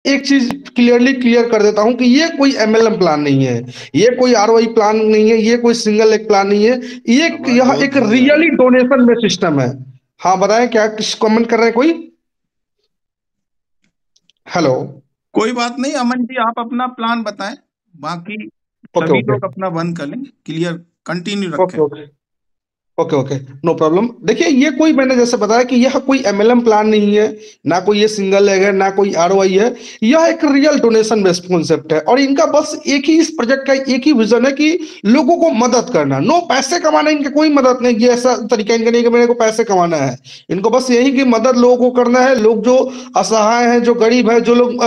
एक चीज clearly clear कर देता हूं कि ये कोई एमएलएम प्लान नहीं है, ये कोई आरओआई प्लान नहीं है, ये कोई सिंगल लेग प्लान नहीं है, ये आवाज यह बहुत एक धीमी आ रही रियली है। डोनेशन में सिस्टम है। हाँ बताएं, क्या किस कमेंट कर रहे हैं कोई? हेलो। कोई बात नहीं अमन जी, आप अपना प्लान बताएं, बाकी ओके सभी ओके लोग अपना बंद कर लें। क्लियर, कंटिन्यू ओके रखें। Okay okay okay, no problem. देखिए, ये कोई, मैंने जैसे बताया कि यह कोई एमएलएम प्लान नहीं है, ना कोई ये सिंगल लेग है, ना कोई आरओआई है। यह एक रियल डोनेशन बेस्ड कॉन्सेप्ट है, और इनका बस एक ही, इस प्रोजेक्ट का एक ही विजन है कि लोगों को मदद करना। नो पैसे कमाना, इनका कोई मदद नहीं, ये ऐसा तरीका इनका नहीं कि मेरे को पैसे कमाना है। इनको बस यही कि मदद लोगों को करना है। लोग जो असहाय हैं, जो गरीब है, जो लोग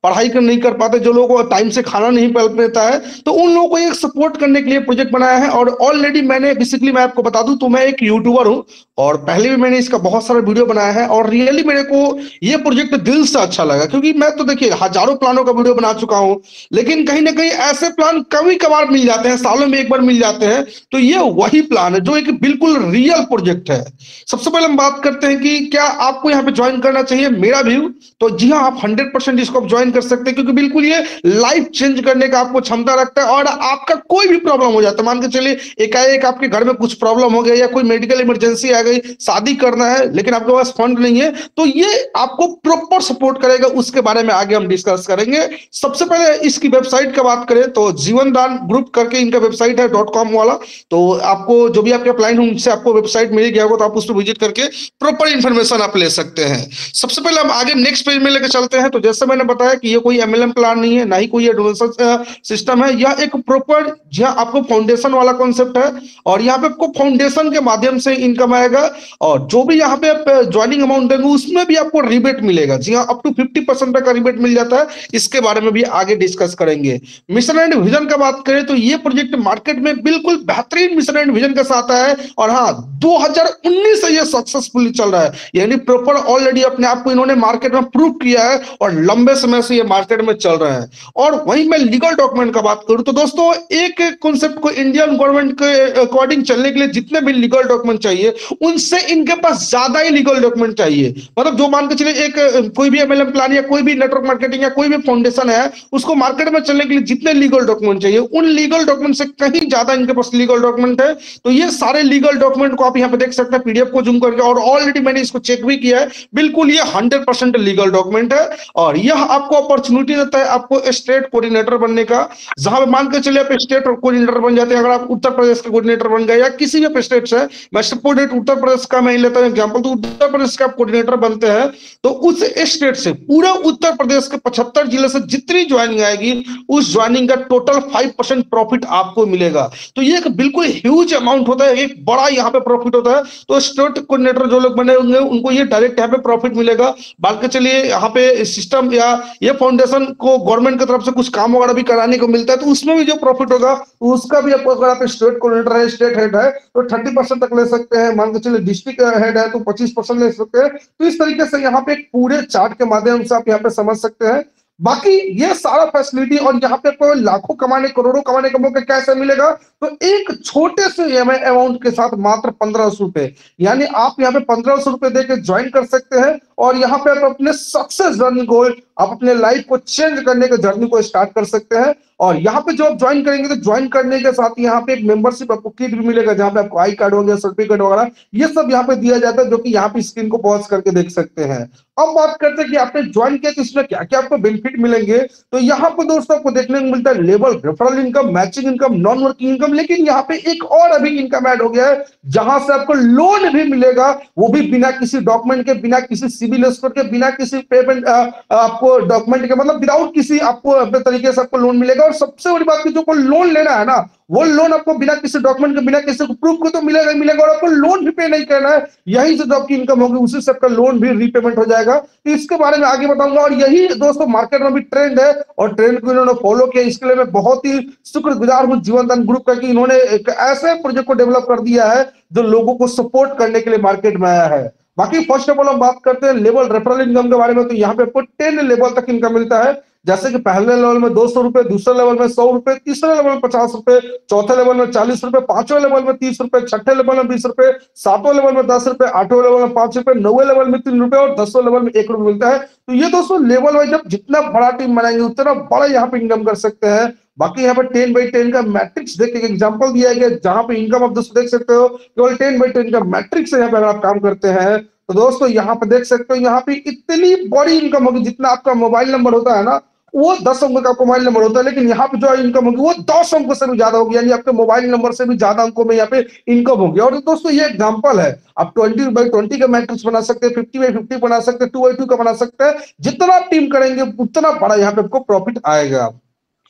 पढ़ाई कर नहीं कर पाते, जो लोगों को टाइम से खाना नहीं पल पाता है, तो उन लोगों को एक सपोर्ट करने के लिए प्रोजेक्ट बनाया है। और ऑलरेडी मैंने बेसिकली, मैं आपको बता दूं तो मैं एक यूट्यूबर हूं, और पहले भी मैंने इसका बहुत सारा वीडियो बनाया है, और रियली मेरे को ये प्रोजेक्ट दिल से अच्छा लगा, क्योंकि मैं तो देखिए हजारों प्लानों का वीडियो बना चुका हूं, लेकिन कहीं ना कहीं ऐसे प्लान कभी कभार मिल जाते हैं, सालों में एक बार मिल जाते हैं। तो ये वही प्लान है जो एक बिल्कुल रियल प्रोजेक्ट है। सबसे पहले हम बात करते हैं कि क्या आपको यहाँ पे ज्वाइन करना चाहिए, मेरा व्यू। तो जी हाँ, आप 100% इसको ज्वाइन कर सकते हैं, क्योंकि बिल्कुल ये लाइफ चेंज करने का आपको क्षमता रखता है। और आपका कोई भी प्रॉब्लम हो जाता है, मान के चलिए एकाएक आपके घर में कुछ प्रॉब्लम हो गया, या कोई मेडिकल इमरजेंसी आ गई, शादी करना है लेकिन आपके पास फंड नहीं है, तो ये आपको प्रॉपर सपोर्ट करेगा। उसके बारे में आगे हम डिस्कस करेंगे। सबसे पहले इसकी वेबसाइट का बात करें तो जीवन दान ग्रुप करके इनका वेबसाइट है, .com वाला। तो आपको जो भी आपके क्लाइंट होंगे, उनसे आपको वेबसाइट मिल गया होगा, तो आप उस पर विजिट करके प्रॉपर इंफॉर्मेशन आप ले सकते हैं। सबसे पहले हम आगे नेक्स्ट पेज में लेकर चलते हैं। तो जैसे मैंने बताया कि ये कोई एमएलएम प्लान नहीं है, ना ही कोई ये डोनेशन सिस्टम है। यह एक प्रॉपर, जहां आपको फाउंडेशन वाला कॉन्सेप्ट है, और यहाँ पे आपको फाउंडेशन के माध्यम से इनकम आएगा। और जो भी यहाँ पे आप ज्वाइनिंग अमाउंट देंगे, उसमें भी आपको रिबेट मिलेगा। जी हाँ, अप टू 50% तक का रिबेट मिल जाता है। इसके बारे में भी आगे डिस्कस करेंगे। मिशन एंड विजन का बात करें तो ये प्रोजेक्ट मार्केट में बिल्कुल बेहतरीन मिशन एंड विजन के साथ आया है। और हाँ, 2019 से ये सक्सेसफुली चल रहा है, यानी प्रॉपर ऑलरेडी अपने आप को इन्होंने मार्केट में प्रूव किया है, और लंबे समय से ये मार्केट में चल रहे हैं। और वहीं मैं लीगल डॉक्यूमेंट का बात करूं तो दोस्तों, एक कॉन्सेप्ट को इंडियन गवर्नमेंट के अकॉर्डिंग चलने के लिए जितने भी लीगल डॉक्यूमेंट चाहिए, उनसे इनके पास ज्यादा ही लीगल डॉक्यूमेंट चाहिए। मतलब जो मान के चलिए एक कोई भी एमएलएम प्लान या कोई भी नेटवर्क मार्केटिंग या कोई भी फाउंडेशन है, उसको मार्केट में चलने के लिए जितने लीगल डॉक्यूमेंट चाहिए, उन लीगल डॉक्यूमेंट से कहीं ज्यादा इनके पास लीगल डॉक्यूमेंट है। तो ये सारे लीगल डॉक्यूमेंट को आप यहाँ पे देख सकते हैं, पीडीएफ को जूम करके, और ऑलरेडी मैंने इसको चेक भी किया है। बिल्कुल ये 100% लीगल डॉक्यूमेंट है। और यह आपको अपॉर्चुनिटी देता है आपको स्टेट कोऑर्डिनेटर बनने का। जहां पे मान के चलिए आप स्टेट कोऑर्डिनेटर बन जाते हैं, अगर आप उत्तर प्रदेश के कोऑर्डिनेटर बन गए, या किसी भी स्टेट से, मैं सपोज उत्तर प्रदेश का मैं लेता हूं एग्जांपल, तो उत्तर प्रदेश का आप कोऑर्डिनेटर बनते हैं, तो उस स्टेट से पूरा उत्तर प्रदेश के 75 जिले से जितनी ज्वाइनिंग आएगी, उस ज्वाइनिंग का टोटल 5% प्रॉफिट आपको मिलेगा। तो ये एक बिल्कुल ह्यूज अमाउंट होता है, एक बड़ा यहाँ पे प्रॉफिट होता है। तो स्टेट कोऑर्डिनेटर जो लोग बने होंगे, उनको ये डायरेक्ट यहाँ पे प्रॉफिट मिलेगा। बात के चलिए यहाँ पे सिस्टम या ये फाउंडेशन को गवर्नमेंट की तरफ से कुछ काम वगैरह भी कराने को मिलता है, तो उसमें भी जो प्रॉफिट होगा, उसका भी आपको, अगर आप स्टेट कोऑर्डिनेटर है, स्टेट हेड है, तो 30% तक ले सकते हैं। मान के चलिए डिस्ट्रिक्ट हेड है तो 25% ले सकते हैं। तो इस तरीके से यहाँ पे एक पूरे चार्ट के माध्यम से आप यहाँ पे समझ सकते हैं। बाकी ये सारा फैसिलिटी, और यहाँ पे आपको लाखों कमाने, करोड़ों कमाने का मौका कैसे मिलेगा, तो एक छोटे से अमाउंट के साथ मात्र 1500 रुपए, यानी आप यहाँ पे 1500 रुपए देकर ज्वाइन कर सकते हैं। और यहाँ पे आप अपने सक्सेस जर्नी को, आप अपने लाइफ को चेंज करने के जर्नी को स्टार्ट कर सकते हैं। और यहाँ पे जो आप ज्वाइन करेंगे, तो ज्वाइन करने के साथ यहाँ पे एक मेंबरशिप आपको किट भी मिलेगा, जहाँ पे आपको आई कार्ड हो गया, सर्टिफिकेट वगैरह, ये सब यहाँ पे दिया जाता है, जो कि यहाँ पे स्क्रीन को पॉज करके देख सकते हैं। अब बात करते हैं कि आपने ज्वाइन किया तो इसमें क्या क्या आपको बेनिफिट मिलेंगे। तो यहाँ पे दोस्तों आपको देखने को मिलता है level, referral income, matching income, non working income, लेकिन यहाँ पे एक और अभी इनकम ऐड हो गया है, जहां से आपको लोन भी मिलेगा, वो भी बिना किसी डॉक्यूमेंट के, बिना किसी सिविल स्कोर के, बिना किसी पेमेंट आपको डॉक्यूमेंट के, मतलब विदाउट किसी आपको अपने तरीके से आपको लोन मिलेगा। और सबसे बड़ी बात की, जो को लोन लेना है ना, वो लोन आपको बिना किसी डॉक्यूमेंट के, बिना किसी प्रूफ के तो मिलेगा ही मिलेगा, और आपको लोन भी पे नहीं करना है। यही से जो आपकी इनकम होगी, उसी से आपका लोन भी रीपेमेंट हो जाएगा। तो इसके बारे में आगे बताऊंगा। और यही दोस्तों मार्केट में भी ट्रेंड है, और ट्रेंड को इन्होंने फॉलो किया। इसके लिए मैं बहुत ही शुक्रगुजार हूं जीवन दान ग्रुप का, कि इन्होंने एक ऐसे प्रोजेक्ट को डेवलप कर दिया है जो लोगों को सपोर्ट करने के लिए मार्केट में आया है। बाकी फर्स्ट ऑफ ऑल हम बात करते हैं लेवल रेफरल इनकम के बारे में। तो यहाँ पे आपको 10 लेवल तक इनकम मिलता है, जैसे कि पहले लेवल में 200 रुपए, दूसरे लेवल में 100 रुपए, तीसरे लेवल में 50 रुपए, चौथे लेवल में 40 रुपए, पांचवें लेवल में 30 रुपए, छठे लेवल में 20 रुपए, सातवें लेवल में 10 रुपए, आठवें लेवल में 5 रुपए, नौवे लेवल में 3 रुपए और 10वें लेवल में 1 रुपए मिलता है। तो ये दोस्तों लेवल वाइज जब जितना बड़ा टीम बनाएंगे उतना बड़ा यहाँ पे इनकम कर सकते हैं। बाकी यहाँ पे 10/10 का मैट्रिक्स देख के एग्जांपल दिया गया जहां पे इनकम आप दोस्तों देख सकते हो केवल 10/10 का मैट्रिक्स है। यहाँ पे अगर आप काम करते हैं तो दोस्तों यहाँ पे देख सकते हो यहाँ पे इतनी बड़ी इनकम होगी जितना आपका मोबाइल नंबर होता है ना, वो 10 अंक का आपका मोबाइल नंबर होता है, लेकिन यहाँ पे जो इनकम होगी वो 10 अंकों से भी ज्यादा होगी, यानी आपके मोबाइल नंबर से भी ज्यादा अंकों में यहाँ पे इनकम होगी। और दोस्तों ये एग्जांपल है, आप 20/20 का मैट्रिक्स बना सकते हैं, 50/50 बना सकते हैं, 2/2 का बना सकते हैं। जितना आप टीम करेंगे उतना बड़ा यहाँ पे आपको प्रॉफिट आएगा।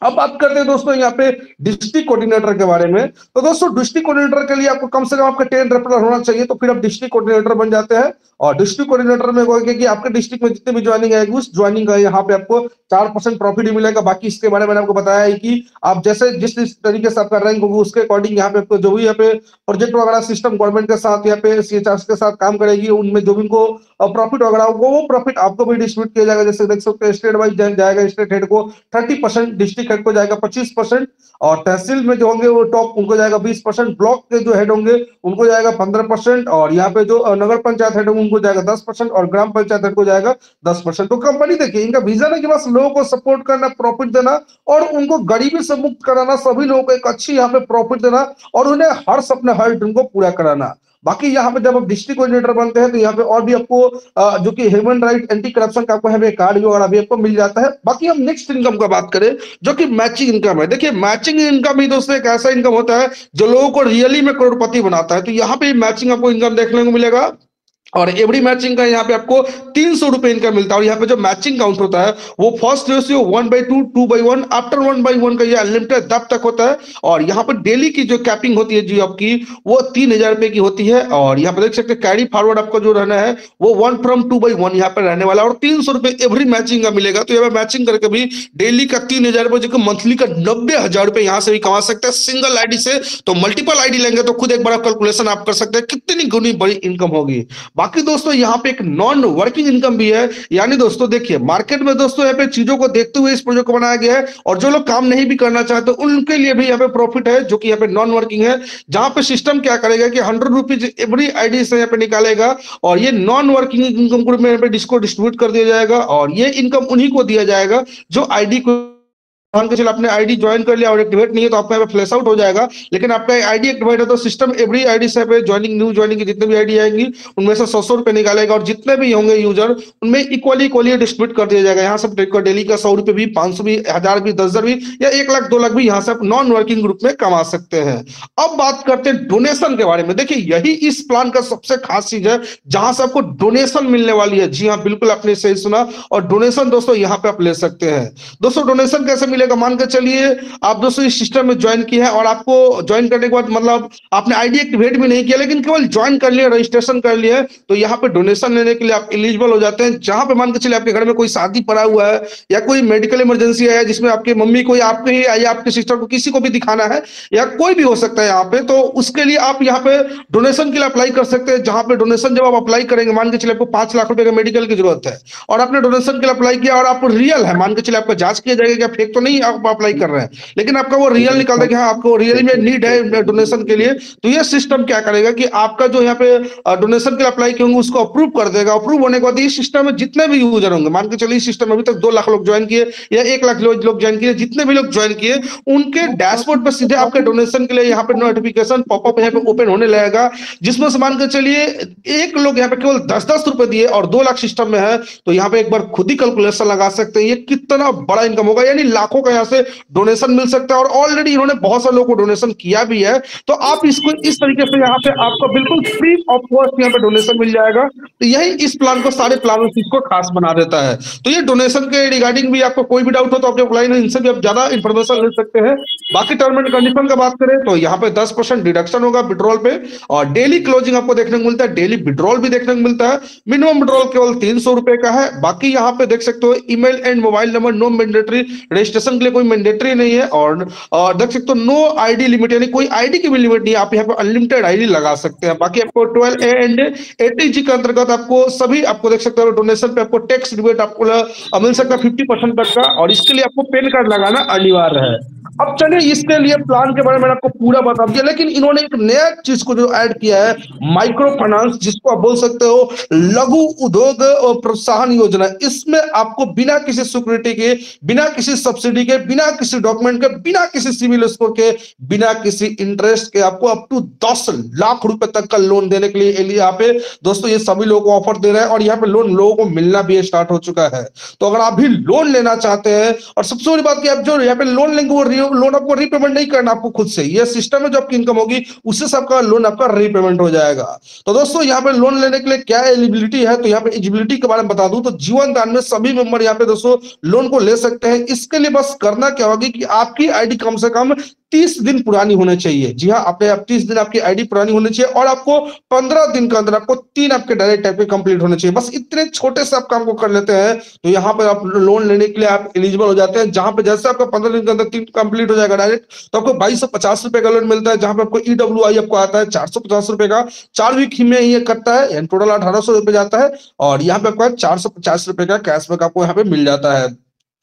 अब बात करते हैं दोस्तों यहाँ पे डिस्ट्रिक्ट कोऑर्डिनेटर के बारे में। तो दोस्तों डिस्ट्रिक्ट कोऑर्डिनेटर के लिए आपको कम से कम आपका 10 रेफरल होना चाहिए, तो फिर आप डिस्ट्रिक्ट कोऑर्डिनेटर बन जाते हैं। और डिस्ट्रिक्ट कोऑर्डिनेटर में होगा कि आपके डिस्ट्रिक्ट में जितने भी ज्वाइनिंग आएगी उस ज्वाइनिंग का यहाँ पे आपको 4% प्रॉफिट ही मिलेगा। बाकी इसके बारे में मैंने आपको बताया है कि आप जैसे जिस तरीके से आपका रैंक होगा उसके अकॉर्डिंग यहाँ पे आपको जो भी यहाँ पे प्रोजेक्ट वगैरह सिस्टम गवर्नमेंट के साथ यहाँ पे CHRs के साथ काम करेगी, उनमें जो भी उनको प्रॉफिट वगैरह होगा वो प्रॉफिट आपको भी डिस्ट्रीब्यूट किया जाएगा। जैसे देख सकते हैं स्टेट वाइज जाएगा, स्टेट हेड को 30%, डिस्ट्रिक्ट हेड को जाएगा 25%, और तहसील में जो होंगे वो टॉप उनको जाएगा 20%, ब्लॉक के जो हेड होंगे उनको जाएगा 15%, और यहाँ पे जो नगर पंचायत हेड होंगे उनको जाएगा 10%, और ग्राम पंचायत हेड को जाएगा 10%। तो कंपनी देखिए इनका विजन है कि बस लोगों को सपोर्ट करना, प्रॉफिट देना और उनको गरीबी से मुक्त कराना, सभी लोगों को एक अच्छी यहाँ पे प्रॉफिट देना और उन्हें हर सपने हर ड्रीम को पूरा कराना। बाकी यहाँ पे जब आप डिस्ट्रिक्ट कोऑर्डिनेटर बनते हैं तो यहाँ पे और भी आपको जो कि ह्यूमन राइट एंटी करप्शन का आपको यहाँ पे कार्ड वगैरह भी आपको मिल जाता है। बाकी हम नेक्स्ट इनकम का बात करें जो कि मैचिंग इनकम है। देखिए मैचिंग इनकम ही दोस्तों एक ऐसा इनकम होता है जो लोगों को रियली में करोड़पति बनाता है। तो यहाँ पे मैचिंग आपको इनकम देखने को मिलेगा, और एवरी मैचिंग का यहाँ पे आपको 300 रुपए इनका मिलता है। और यहाँ पे जो मैचिंग काउंट होता है वो फर्स्ट रेशियो 1/2, 2/1, आफ्टर 1/1 का ये अनलिमिटेड तब तक होता है। और यहाँ पे डेली की जो कैपिंग होती है जी आपकी वो 3000 रुपए की होती है। और यहाँ पे देख सकते हैं कैरी फॉरवर्ड आपका जो रहना है वो 1 from 2/1 यहाँ पे रहने वाला है, और 300 रुपए एवरी मैचिंग का मिलेगा। तो यहाँ पे मैचिंग करके भी डेली का 3000 रुपए जो मंथली का 90,000 रुपए यहाँ से भी कमा सकते हैं सिंगल आईडी से। तो मल्टीपल आईडी लेंगे तो खुद एक बड़ा कैलकुलेशन आप कर सकते हैं कितनी गुनी बड़ी इनकम होगी। बाकी दोस्तों यहाँ पे एक नॉन वर्किंग इनकम भी है, यानी दोस्तों देखिए मार्केट में दोस्तों यहाँ पे चीजों को देखते हुए इस प्रोजेक्ट को बनाया गया है, और जो लोग काम नहीं भी करना चाहते उनके लिए भी यहाँ पे प्रॉफिट है जो कि यहाँ पे नॉन वर्किंग है। जहां पे सिस्टम क्या करेगा कि 100 रुपीज एवरी आईडी से यहाँ पे निकालेगा, और ये नॉन वर्किंग इनकम ग्रुप में यहाँ पे डिस्ट्रीब्यूट कर दिया जाएगा, और ये इनकम उन्हीं को दिया जाएगा जो आईडी को मान के चलो आपने आईडी ज्वाइन कर लिया और एक्टिवेट नहीं है तो आपका यहाँ पे फ्लैश आउट हो जाएगा। लेकिन आपका आईडी एक्टिवेट है तो सिस्टम एवरी आईडी से पे ज्वाइनिंग न्यू ज्वाइनिंग की जितने भी आईडी आएंगी उनमें से 100 रुपए निकालेगा, और जितने भी होंगे यूजर उनमें इक्वली डिस्ट्रीब्यूट कर दिया जाएगा। यहाँ से डेली का 100 रुपए भी, 500 भी, 1000 भी, 10,000 भी, या 1 लाख 2 लाख भी यहाँ से आप नॉन वर्किंग ग्रुप में कमा सकते हैं। अब बात करते हैं डोनेशन के बारे में। देखिए यही इस प्लान का सबसे खास चीज है जहां से आपको डोनेशन मिलने वाली है। जी हाँ बिल्कुल आपने सही सुना, और डोनेशन दोस्तों यहाँ पे आप ले सकते हैं। दोस्तों डोनेशन कैसे मिलेगा, मान के चलिए आप दोस्तों इस सिस्टम में ज्वाइन किया है और आपको ज्वाइन करने के बाद मतलब आपने आईडी एक्टिवेट भी नहीं किया लेकिन केवल ज्वाइन कर लिया, रजिस्ट्रेशन कर लिया, तो यहाँ पे डोनेशन लेने के लिए आप एलिजिबल हो जाते हैं। जहां पे मान के चलिए आपके घर में कोई शादी पड़ा हुआ है या कोई मेडिकल इमरजेंसी है जिसमें आपकी मम्मी को या आपके ही या आपके सिस्टर को किसी को भी दिखाना है या कोई भी हो सकता है यहाँ पे, तो उसके लिए आप यहाँ पे डोनेशन के लिए अप्लाई कर सकते हैं। जहां पे डोनेशन जब आप अप्लाई करेंगे, मान के चलिए आपको 5 लाख रुपए का मेडिकल की जरूरत है और आपने डोनेशन के लिए अप्लाई किया और आप रियल है, मान के चलिए आपका जांच किया जाएगा कि फेक तो नहीं आप अप्लाई कर रहे हैं, लेकिन आपका वो रियल निकलता है कि हाँ आपको रियल में नीड है डोनेशन के लिए, तो ये सिस्टम क्या करेगा कि आपका जो यहाँ पे डोनेशन के लिए अप्लाई किए होंगे उसको अप्रूव कर देगा। अप्रूव होने के बाद इस सिस्टम में जितने भी यूजर होंगे, मान के चलिए इस सिस्टम में अभी तक 2 लाख लोग ज्वाइन किए या 1 लाख लोग ज्वाइन किए, जितने भी लोग ज्वाइन किए उनके डैशबोर्ड पर सीधे आपके डोनेशन के लिए यहाँ पे नोटिफिकेशन पॉपअप यहाँ पे ओपन होने लगेगा, जिसमें से मान के चलिए एक लोग यहाँ पे केवल 10-10 रुपए दिए और 2 लाख सिस्टम में है, तो यहाँ पे एक बार खुद ही कैलकुलेशन लगा सकते हैं ये कितना बड़ा इनकम होगा। यानी लाखों का यहाँ से डोनेशन मिल सकता है और ऑलरेडी इन्होंने बहुत सारे लोगों को डोनेशन किया भी है। तो आप इसको इस तरीके से यहाँ पे आपको बिल्कुल फ्री ऑफ कॉस्ट यहाँ पे डोनेशन मिल जाएगा। तो यही इस प्लान को सारे प्लानों से इसको खास बना देता है। तो ये डोनेशन के रिगार्डिंग भी आपको कोई भी डाउट हो तो अपने ऑफलाइन इनसे भी आप ज्यादा इंफॉर्मेशन ले सकते हैं। बाकी टर्म एंड कंडीशन का बात करें तो यहाँ पे 10% डिडक्शन होगा विड्रॉल पे, और डेली क्लोजिंग आपको देखने को मिलता है, डेली विड्रॉल भी देखने को मिलता है। मिनिमम विड्रॉल केवल 300 रुपए का है। बाकी यहाँ पे देख सकते हो email and mobile number no mandatory, registration transaction के लिए कोई मैंडेटरी नहीं है और देख सकते हो नो आईडी लिमिट, यानी कोई आईडी की भी लिमिट नहीं है, आप यहाँ पे अनलिमिटेड आईडी लगा सकते हैं। बाकी आपको 12A एंड 80G के अंतर्गत आपको सभी आपको देख सकते हो डोनेशन पे आपको टैक्स रिबेट आपको मिल सकता है 50% तक का, और इसके लिए आपको पैन कार्ड लगाना अनिवार्य है। अब चलिए इसके लिए प्लान के बारे में मैंने आपको पूरा बता दिया, लेकिन इन्होंने एक नया चीज को जो ऐड किया है, माइक्रो फाइनेंस, जिसको आप बोल सकते हो लघु उद्योग और प्रोत्साहन योजना। इसमें आपको बिना किसी सिक्योरिटी के, बिना किसी सब्सिडी के, बिना किसी डॉक्यूमेंट के, बिना किसी सिविल स्कोर के, बिना किसी इंटरेस्ट के आपको अप टू 10 लाख रुपए तक का लोन देने के लिए यहाँ पे दोस्तों ये सभी लोगों को ऑफर दे रहे हैं, और यहाँ पे लोन लोगों को मिलना भी स्टार्ट हो चुका है। तो अगर आप भी लोन लेना चाहते हैं, और सबसे बड़ी बात कि आप जो यहाँ पे लोन लेंगे वो लोन आपको रीपेमेंट नहीं करना आपको खुद से, ये सिस्टम है जो आपकी इनकम होगी उससे सबका लोन आपका रीपेमेंट हो जाएगा। तो दोस्तों यहाँ पे लोन लेने के लिए क्या एलिजिबिलिटी है, तो यहाँ पे एलिजिबिलिटी के बारे में बता दूं तो जीवन दान में सभी मेंबर यहाँ पे दोस्तों लोन को ले सकते हैं। इसके लिए बस करना क्या होगी कि आपकी आईडी कम से कम 30 दिन पुरानी होनी चाहिए। जी हाँ, आपने 30 दिन आपकी आईडी पुरानी होनी चाहिए, और आपको 15 दिन के अंदर आपको 3 आपके डायरेक्ट टाइप के कंप्लीट होने चाहिए। बस इतने छोटे से आप काम को कर लेते हैं तो यहाँ पर आप लोन लेने के लिए आप एलिजिबल हो जाते हैं। जहां पे जैसे आपका 15 दिन के अंदर 3 कंप्लीट हो जाएगा डायरेक्ट, तो आपको 2250 रुपए का लोन मिलता है, जहां पे आपको ईडब्ल्यूआई आपको आता है 450 रुपए का, 4 वीक में ये कटता है, यानी टोटल 1800 रुपए जाता है, और यहाँ पे आपका 450 रुपए का कैशबैक आपको यहाँ पे मिल जाता है।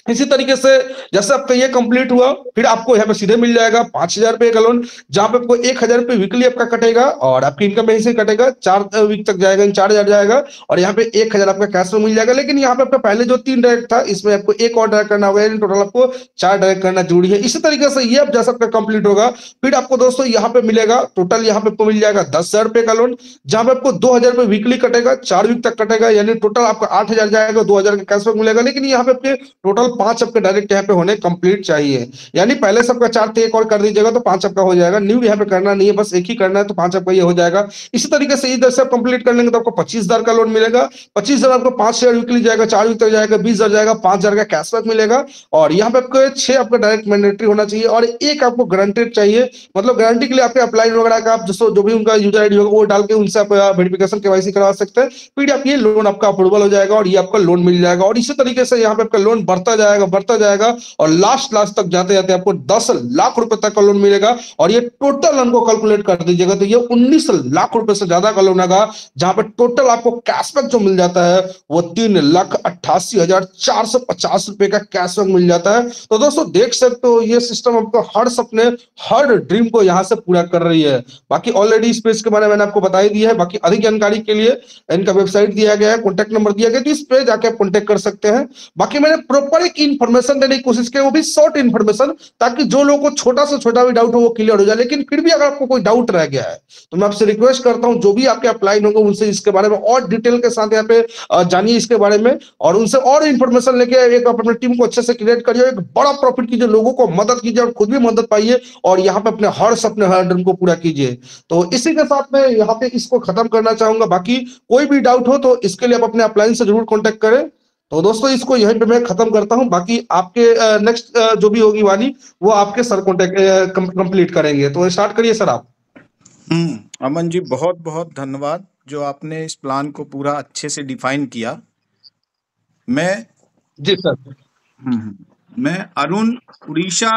इसी तरीके से जैसे आपका ये कंप्लीट हुआ, फिर आपको यहाँ पे सीधे मिल जाएगा 5000 रुपए का लोन, जहां पे आपको 1000 रुपए वीकली आपका कटेगा, और आपकी इनकम यहीं से कटेगा, 4 वीक तक जाएगा, 4000 जाएगा, और यहाँ पे 1000 आपका कैश में मिल जाएगा। लेकिन यहाँ पे आपका पहले जो 3 डायरेक्ट था, इसमें आपको एक और डायरेक्ट करना होगा, यानी टोटल आपको 4 डायरेक्ट करना जरूरी है। इसी तरीके से ये अब जैसा आपका कंप्लीट होगा, फिर आपको दोस्तों यहाँ पे मिलेगा टोटल, यहाँ पे आपको मिल जाएगा 10,000 रुपए का लोन, जहां पे आपको 2000 रुपए वीकली कटेगा, 4 वीक तक कटेगा, यानी टोटल आपका 8000 जाएगा, 2000 का कैशबैक मिलेगा। लेकिन यहाँ पे आपके टोटल 5 आपके डायरेक्ट यहाँ पे होने कंप्लीट चाहिए, यानी पहले सबका 4 थे, एक और कर दीजिएगा तो 5 आपका हो जाएगा। न्यू यहाँ पे करना नहीं है, बस एक ही करना है, तो 5 आपका ये हो जाएगा। इसी तरीके से इधर से आप कंप्लीट कर लेंगे तो आपको 25,000 का लोन मिलेगा। 25,000 आपको 5 शेयर वीकली जाएगा, 4 वीक तक जाएगा, 20,000 जाएगा, 5,000 का कैशबैक मिलेगा। और यहाँ पे आपको 6 आपका डायरेक्ट मैंडेटरी होना चाहिए, और एक आपको गारंटेड चाहिए, मतलब गारंटी के लिए आपके अपलाइन वगैरह का आप जो भी उनका यूजर आईडी होगा वो डाल के उनसे आप वेरिफिकेशन केवाईसी करवा सकते हैं। फिर आप ये लोन आपका अप्रूवल हो जाएगा, और ये आपका लोन मिल जाएगा। और इसी तरीके से यहाँ पे आपका लोन बढ़ता जाएगा, और लास्ट तक जाते जाते आपको 10 लाख रुपए तक का लोन मिलेगा। और ये टोटल लोन को कैलकुलेट कर दीजिएगा तो ये 19 लाख रुपए से ज्यादा का लोन आएगा, जहां पे टोटल आपको कैशबैक जो मिल जाता है वो 3,88,450 रुपए का कैशबैक मिल जाता है। तो दोस्तों देख सकते हो ये सिस्टम आपको हर सपने, हर ड्रीम को यहां से पूरा कर रही है। बाकी ऑलरेडी इस पेज के बारे में मैंने आपको बता ही दिया है। बाकी अधिक जानकारी के लिए इनका वेबसाइट दिया गया है, कॉन्टैक्ट नंबर दिया गया है, तो इस पे जाके आप कॉन्टैक्ट कर सकते हैं। बाकी मैंने प्रॉपर एक इन्फॉर्मेशन देने की कोशिश की, वो भी शॉर्ट इन्फॉर्मेशन, ताकि जो लोगों को छोटा से छोटा भी डाउट हो वो क्लियर हो जाए। लेकिन फिर भी अगर आपको कोई डाउट रह गया है तो मैं आपसे रिक्वेस्ट करता हूं, जो भी आपके अपलाइन होंगे उनसे इसके बारे में और डिटेल के साथ यहाँ पे जानिए इसके बारे में, और उनसे और इन्फॉर्मेशन लेके एक अपने टीम को अच्छे से क्रिएट करिए, एक बड़ा प्रॉफिट कीजिए, लोगों को मदद कीजिए और खुद भी मदद पाइए, और यहाँ पे अपने हर सपने, हर ड्रीम को पूरा कीजिए। तो इसी के साथ मैं यहाँ पे इसको खत्म करना चाहूंगा। बाकी कोई भी डाउट हो तो इसके लिए आप अपने अपलाइन से जरूर कॉन्टेक्ट करें। तो दोस्तों इसको यहीं पे मैं खत्म करता हूं, बाकी आपके नेक्स्ट जो भी होगी वाली वो आपके सर कॉन्टेक्ट कंप्लीट करेंगे। तो स्टार्ट करिए सर आप। अमन जी बहुत बहुत धन्यवाद, जो आपने इस प्लान को पूरा अच्छे से डिफाइन किया। मैं जी सर। मैं अरुण उड़ीसा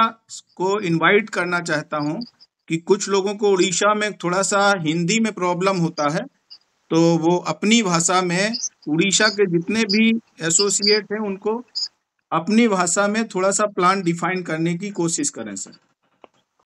को इनवाइट करना चाहता हूं कि कुछ लोगों को उड़ीसा में थोड़ा सा हिंदी में प्रॉब्लम होता है, तो वो अपनी भाषा में, उड़ीसा के जितने भी एसोसिएट हैं उनको अपनी भाषा में थोड़ा सा प्लान डिफाइन करने की कोशिश करें सर।